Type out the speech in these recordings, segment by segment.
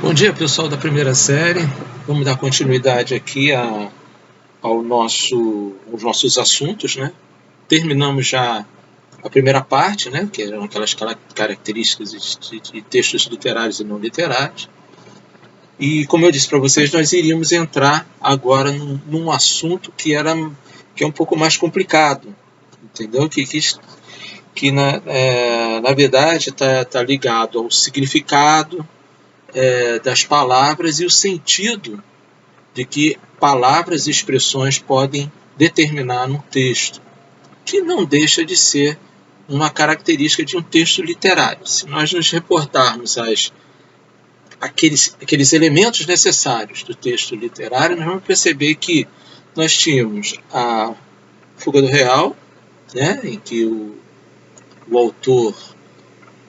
Bom dia, pessoal da primeira série. Vamos dar continuidade aqui aos nossos assuntos, né? Terminamos já a primeira parte, né? Que eram aquelas características de textos literários e não literários. E, como eu disse para vocês, nós iríamos entrar agora num assunto que é um pouco mais complicado, entendeu? Que na verdade está ligado ao significado das palavras e o sentido de que palavras e expressões podem determinar um texto, que não deixa de ser uma característica de um texto literário. Se nós nos reportarmos aqueles elementos necessários do texto literário, nós vamos perceber que nós tínhamos a Fuga do Real, né, em que o autor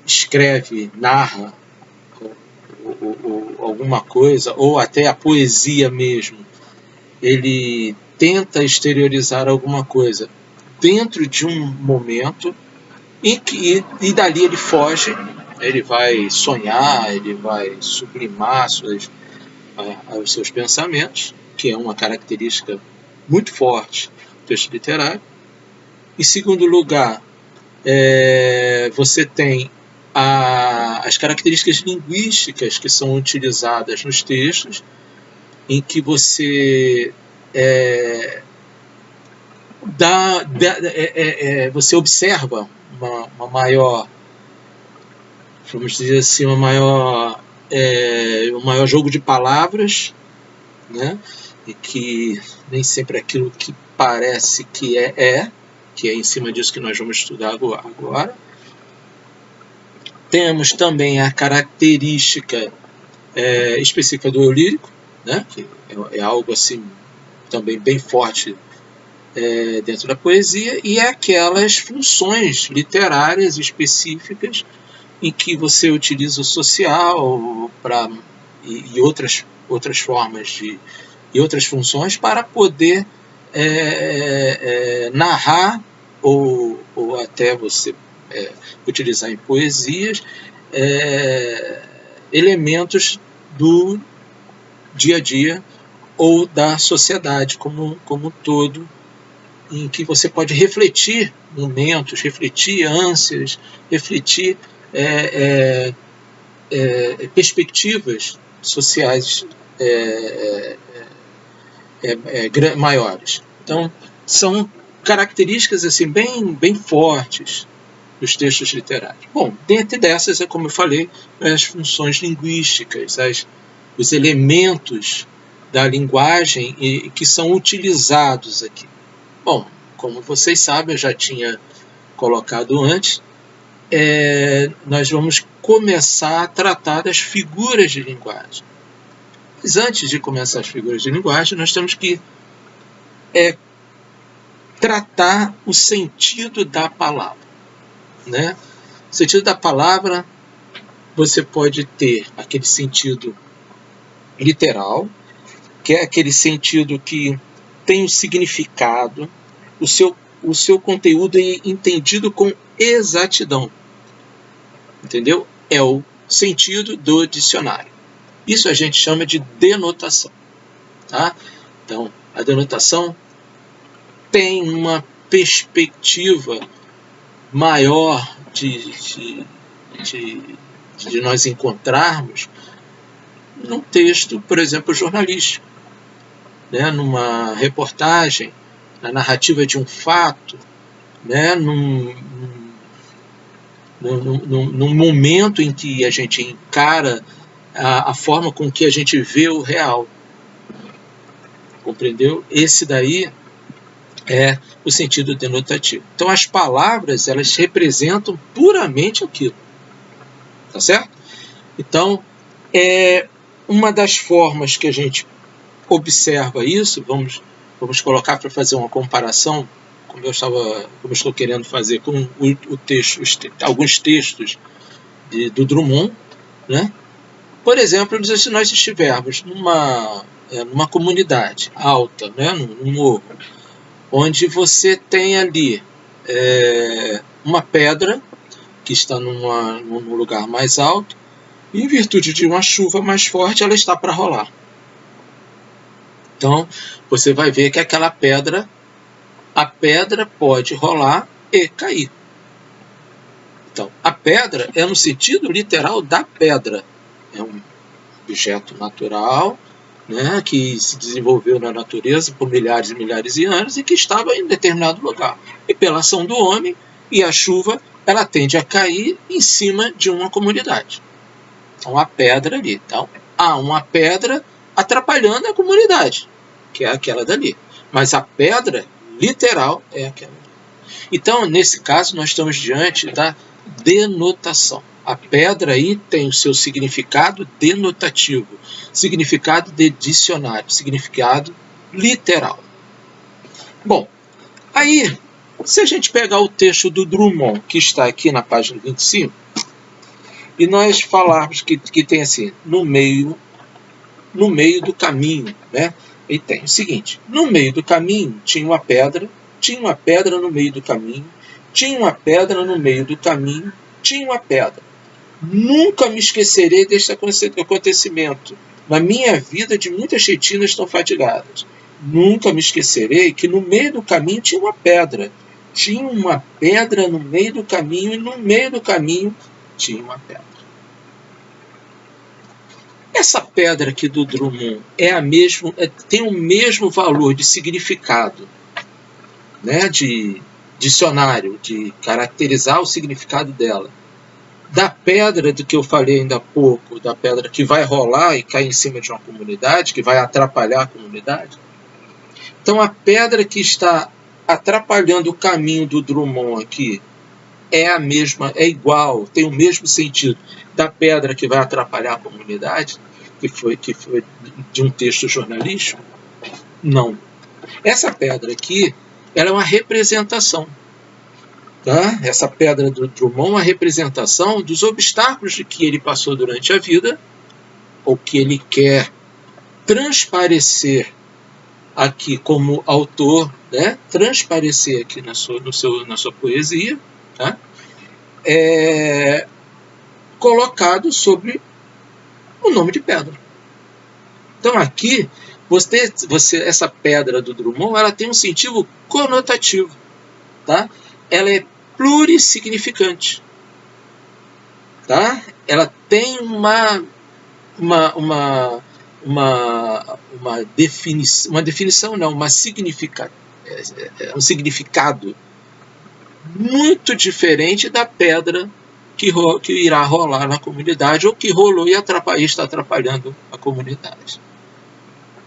escreve, narra ou alguma coisa, ou até a poesia mesmo, ele tenta exteriorizar alguma coisa dentro de um momento e dali ele foge, ele vai sonhar, ele vai sublimar os seus pensamentos, que é uma característica muito forte do texto literário. Em segundo lugar, você tem as características linguísticas que são utilizadas nos textos, em que você você observa uma maior, vamos dizer assim, um maior jogo de palavras, né? E que nem sempre aquilo que parece que que é em cima disso que nós vamos estudar agora. Temos também a característica específica do eu lírico, né? Que é algo assim também bem forte dentro da poesia, e aquelas funções literárias específicas em que você utiliza o social e outras formas e outras funções para poder narrar ou até você utilizar em poesias elementos do dia a dia ou da sociedade como um todo, em que você pode refletir momentos, refletir ânsias, refletir perspectivas sociais maiores. Então, são características assim bem fortes dos textos literários. Bom, dentre dessas, como eu falei, as funções linguísticas, os elementos da linguagem que são utilizados aqui. Bom, como vocês sabem, eu já tinha colocado antes, nós vamos começar a tratar das figuras de linguagem. Mas antes de começar as figuras de linguagem, nós temos que tratar o sentido da palavra, né? O sentido da palavra, você pode ter aquele sentido literal, que é aquele sentido que tem um significado, o seu conteúdo é entendido com exatidão, entendeu? É o sentido do dicionário. Isso a gente chama de denotação, tá? Então, a denotação tem uma perspectiva maior de nós encontrarmos num texto, por exemplo, jornalístico, né? Numa reportagem, na narrativa de um fato, né? Num momento em que a gente encara a forma com que a gente vê o real. Compreendeu? Esse daí é o sentido denotativo. Então, as palavras, elas representam puramente aquilo. Tá certo? Então, uma das formas que a gente observa isso, vamos colocar para fazer uma comparação, como eu estou querendo fazer com alguns textos do Drummond, né? Por exemplo, se nós estivermos numa comunidade alta, né, num morro, onde você tem ali uma pedra que está num lugar mais alto, E em virtude de uma chuva mais forte, ela está para rolar. Então, você vai ver que aquela pedra, a pedra pode rolar e cair. Então, a pedra é no sentido literal da pedra. É um objeto natural, né, que se desenvolveu na natureza por milhares e milhares de anos e que estava em determinado lugar. E pela ação do homem e a chuva, ela tende a cair em cima de uma comunidade. Então, a pedra ali. Então, há uma pedra atrapalhando a comunidade, que é aquela dali. Mas a pedra literal é aquela ali. Então, nesse caso, nós estamos diante da denotação. A pedra aí tem o seu significado denotativo, significado de dicionário, significado literal. Bom, aí, se a gente pegar o texto do Drummond, que está aqui na página 25, e nós falarmos que tem assim, no meio do caminho, né? E tem o seguinte, no meio do caminho tinha uma pedra no meio do caminho, tinha uma pedra no meio do caminho, tinha uma pedra. Nunca me esquecerei deste acontecimento. Na minha vida, de muitas retinas estão fatigadas. Nunca me esquecerei que no meio do caminho tinha uma pedra. Tinha uma pedra no meio do caminho, e no meio do caminho tinha uma pedra. Essa pedra aqui do Drummond tem o mesmo valor de significado, né, de dicionário, de caracterizar o significado dela, da pedra do que eu falei ainda há pouco, da pedra que vai rolar e cair em cima de uma comunidade, que vai atrapalhar a comunidade. Então, a pedra que está atrapalhando o caminho do Drummond aqui é a mesma, é igual, tem o mesmo sentido da pedra que vai atrapalhar a comunidade, que foi de um texto jornalístico? Não. Essa pedra aqui, ela é uma representação. Tá? Essa pedra do Drummond é uma representação dos obstáculos de que ele passou durante a vida, ou que ele quer transparecer aqui como autor, né? Transparecer aqui na sua poesia, tá? Colocado sobre o nome de pedra. Então aqui, essa pedra do Drummond, ela tem um sentido conotativo, tá? Ela é plurissignificante, tá? Ela tem uma definição, não, um significado muito diferente da pedra que irá rolar na comunidade, ou que rolou e está atrapalhando a comunidade.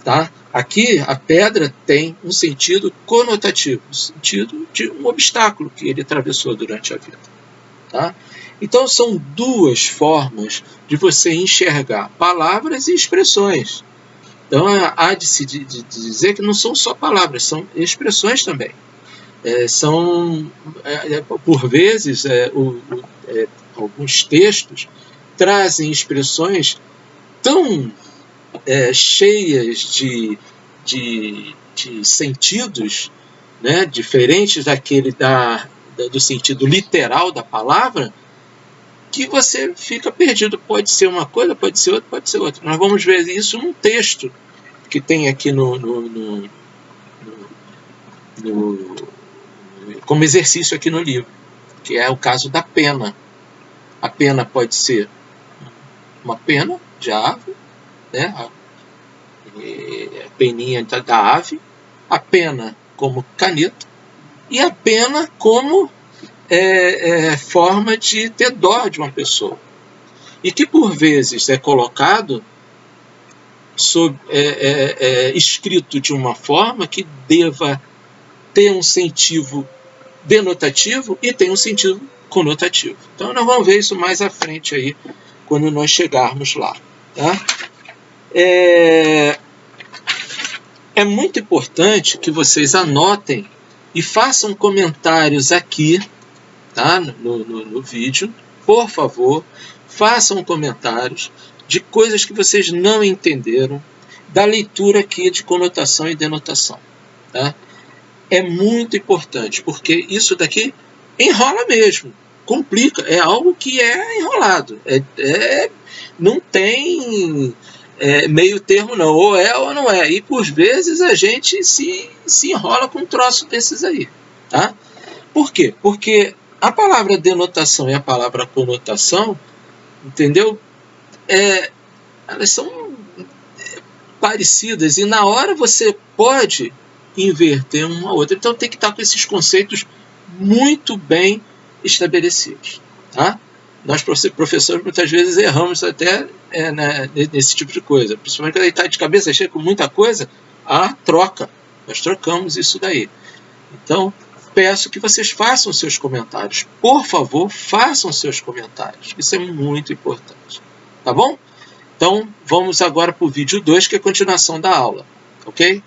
Tá? Aqui a pedra tem um sentido conotativo, um sentido de um obstáculo que ele atravessou durante a vida. Tá? Então são duas formas de você enxergar palavras e expressões. Então há de se dizer que não são só palavras, são expressões também. Por vezes, alguns textos trazem expressões tão cheias de sentidos, né, diferentes daquele do sentido literal da palavra, que você fica perdido. Pode ser uma coisa, pode ser outra, pode ser outra. Nós vamos ver isso num texto que tem aqui como exercício aqui no livro, que é o caso da pena. A pena pode ser uma pena de árvore, né? A peninha da ave, a pena como caneta, e a pena como forma de ter dó de uma pessoa. E que por vezes é colocado escrito de uma forma que deva ter um sentido denotativo e tem um sentido conotativo. Então nós vamos ver isso mais à frente aí, quando nós chegarmos lá. Tá? É muito importante que vocês anotem e façam comentários aqui, tá? no vídeo. Por favor, façam comentários de coisas que vocês não entenderam da leitura aqui de conotação e denotação. Tá? É muito importante, porque isso daqui enrola mesmo, complica, é algo que é enrolado, Não tem meio termo não, ou é ou não é. E por vezes a gente se enrola com um troço desses aí. Tá? Por quê? Porque a palavra denotação e a palavra conotação, entendeu? Elas são parecidas e na hora você pode inverter uma a outra. Então tem que estar com esses conceitos muito bem estabelecidos. Tá? Nós, professores, muitas vezes erramos até nesse tipo de coisa. Principalmente quando ele está de cabeça cheia com muita coisa, a troca. Nós trocamos isso daí. Então, peço que vocês façam seus comentários. Por favor, façam seus comentários. Isso é muito importante. Tá bom? Então, vamos agora para o vídeo 2, que é a continuação da aula. Ok?